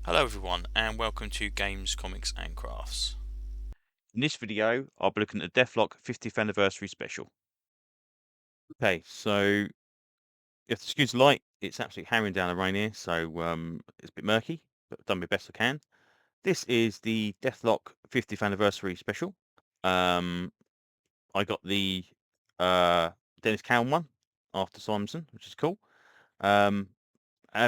Hello everyone and welcome to Games, Comics and Crafts. In this video, I'll be looking at the Deathlok 50th anniversary special. Okay, so if the excuse light, it's absolutely hammering down the rain here, so it's a bit murky, but I've done my best I can. This is the Deathlok 50th anniversary special. I got the uh, Dennis Cowan one after Simonson, which is cool. Um,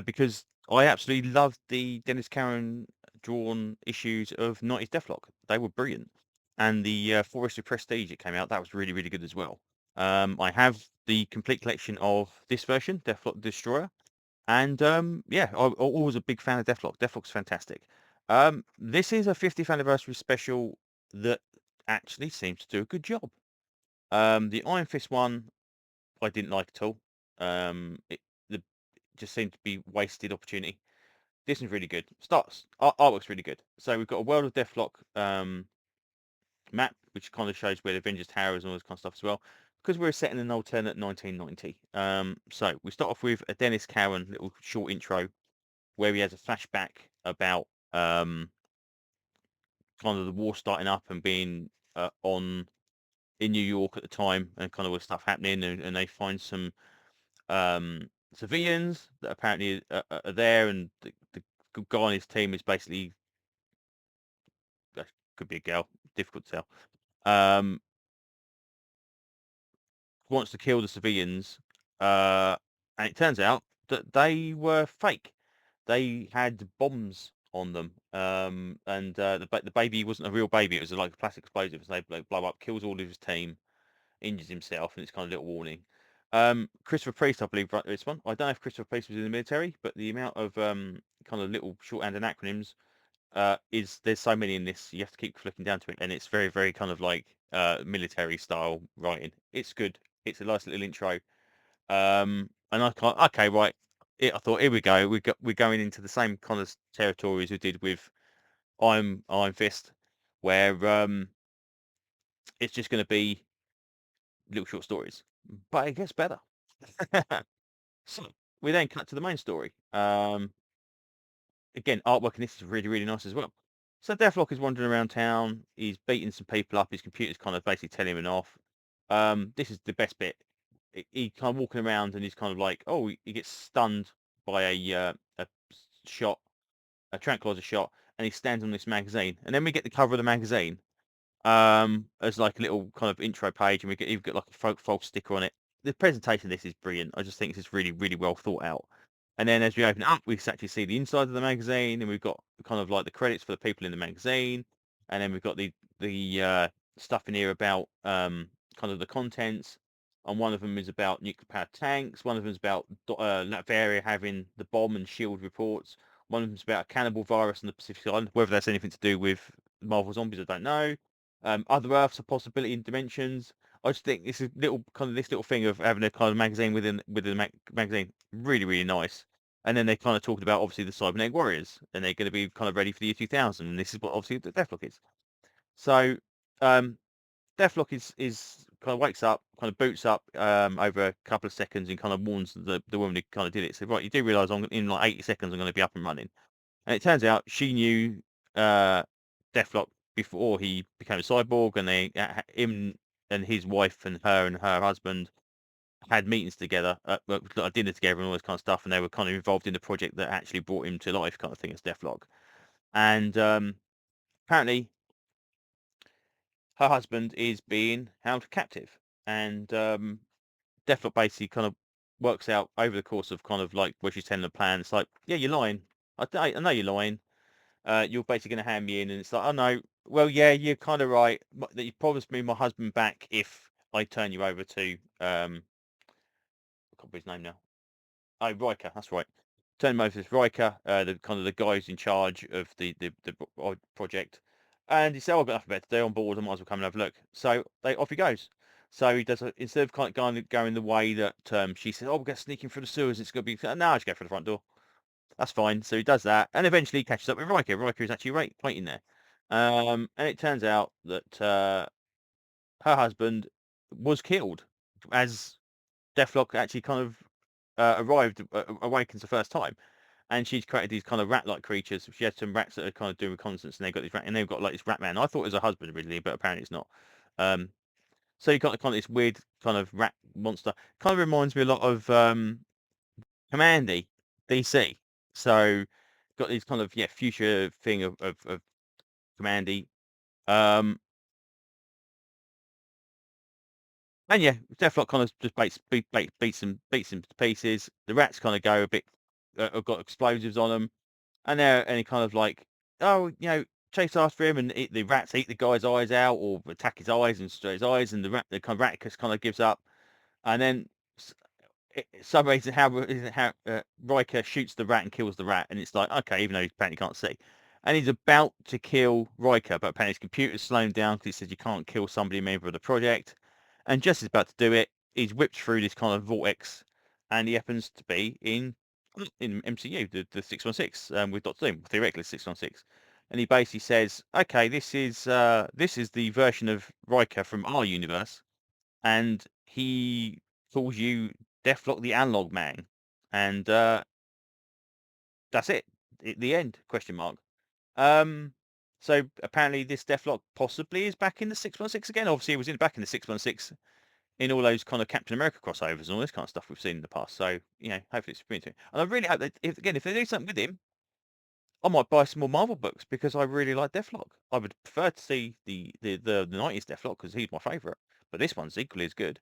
because I absolutely loved the Dennis Cowan drawn issues of 90s Deathlok. They were brilliant. And the Forestry Prestige that came out, that was really, really good as well. I have the complete collection of this version, Deathlok Destroyer. And yeah, I'm always a big fan of Deathlok. Deathlok's fantastic. This is a 50th anniversary special that actually seems to do a good job. The Iron Fist one, I didn't like at all. It just seemed to be wasted opportunity. This is really good. Artwork's really good. So we've got a World of Deathlok map, which kind of shows where the Avengers Tower is and all this kind of stuff as well. Because we're set in an alternate 1990. So we start off with a Dennis Cowan little short intro where he has a flashback about kind of the war starting up and being on in New York at the time and kind of all the stuff happening, and they find some civilians that apparently are there, and the good guy on his team is basically could be a girl, difficult to tell. Um, wants to kill the civilians, and it turns out that they were fake. They had bombs on them, and the baby wasn't a real baby. It was like a plastic explosive. So they blow up, kills all of his team, injures himself, and it's kind of a little warning. Christopher Priest, I believe, wrote this one. I don't know if Christopher Priest was in the military, but the amount of kind of little shorthand and acronyms is there's so many in this. You have to keep flicking down to it, and it's very, very kind of like military style writing. It's good. It's a nice little intro. And I can't. Okay, right. I thought, here we go. We're going into the same kind of territory as we did with Iron Fist, where it's just going to be little short stories, but it gets better. So we then cut to the main story. Again, artwork in this is really, really nice as well. So Deathlock is wandering around town. He's beating some people up. His computer's kind of basically telling him off. This is the best bit. He kind of walking around and he's kind of like, oh, he gets stunned by a shot, a tranquilizer shot, and he stands on this magazine. And then we get the cover of the magazine, as like a little kind of intro page, and you've got like a false sticker on it. The presentation of this is brilliant. I just think this is really, really well thought out. And then as we open it up, we actually see the inside of the magazine, and we've got kind of like the credits for the people in the magazine, and then we've got the stuff in here about kind of the contents. And one of them is about nuclear powered tanks. One of them is about Latveria having the bomb and shield reports. One of them is about a cannibal virus on the Pacific Island. Whether that's anything to do with Marvel Zombies, I don't know. Other Earths, a possibility in dimensions. I just think this is little kind of this little thing of having a kind of magazine within the magazine, really, really nice. And then they kind of talked about obviously the Cybernetic Warriors, and they're going to be kind of ready for the year 2000. And this is what obviously the Deathlock is. So um, Deathlock is kind of wakes up, kind of boots up over a couple of seconds, and kind of warns the woman who kind of did it. So right, you do realise I'm in like 80 seconds I'm going to be up and running. And it turns out she knew Deathlock before he became a cyborg, and him and his wife and her husband had meetings together, like dinner together, and all this kind of stuff. And they were kind of involved in the project that actually brought him to life, kind of thing, as Deathlock. And apparently, her husband is being held captive, and Deathlock basically kind of works out over the course of kind of like where she's telling the plan. It's like, yeah, you're lying. I know you're lying. You're basically going to hand me in, and it's like, oh no, well, yeah, you're kind of right. That you promised me my husband back if I turn you over to I can't remember his name now. Oh, Riker, that's right. Turn him over to Riker, the kind of the guy who's in charge of the project. And he said, oh, I've got nothing better to do on board. I might as well come and have a look. So off he goes. So he does instead of kind of going the way that she said, oh, we're going to sneak in through the sewers. It's going to be no, I just go for the front door. That's fine. So he does that, and eventually he catches up with Riker. Riker is actually waiting there. And it turns out that her husband was killed as Deathlock actually kind of awakens the first time. and she's created these kind of rat-like creatures. She had some rats that are kind of doing reconnaissance, and they've got this rat, and they've got like this rat man. I thought it was a husband originally, but apparently it's not. Um, so you got kind of this weird kind of rat monster. Kind of reminds me a lot of Commandy DC. So got this kind of future thing of Commandy. Um, and yeah, Deathlok kind of just beats them to pieces. The rats kind of go a bit, have got explosives on them, and he kind of like, oh, chase after him, and the rats eat the guy's eyes out or attack his eyes and destroy his eyes, and the kind of Raticus kind of gives up, and then some reason how Riker shoots the rat and kills the rat, and it's like, okay, even though he apparently can't see, and he's about to kill Riker, but apparently his computer's slowing down because he says you can't kill somebody a member of the project, and just as about to do it, he's whipped through this kind of vortex, and he happens to be in MCU, the 616, with Doctor Doom, theoretically 616, and he basically says, okay, this is the version of Riker from our universe, and he calls you Deathlok the Analog Man, and that's it. The end? Question mark. Um, so apparently this Deathlok possibly is back in the 616 again. Obviously, he was back in the 616 in all those kind of Captain America crossovers and all this kind of stuff we've seen in the past. So hopefully it's brilliant. And I really hope that if they do something with him, I might buy some more Marvel books because I really like Deathlok. I would prefer to see the 90s Deathlok because he's my favourite, but this one's equally as good.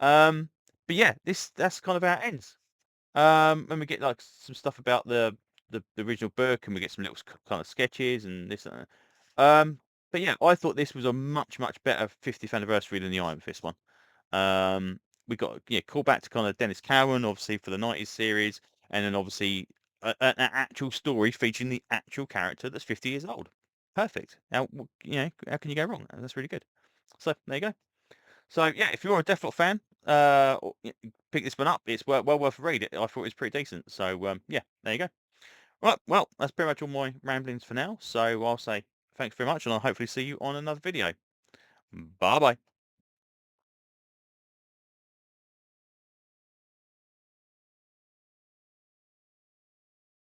Um, but yeah, that's kind of how it ends. And we get like some stuff about the original book, and we get some little kind of sketches and this and that. But yeah, I thought this was a much better 50th anniversary than the Iron Fist one. We got call back to kind of Dennis Cowan, obviously for the 90s series, and then obviously an actual story featuring the actual character that's 50 years old. Perfect. Now how can you go wrong? That's really good. So there you go. So yeah, if you're a Deathlok fan, pick this one up. It's well worth a read. I thought it was pretty decent. So yeah, there you go. Right, well, that's pretty much all my ramblings for now. So I'll say thanks very much, and I'll hopefully see you on another video. Bye bye.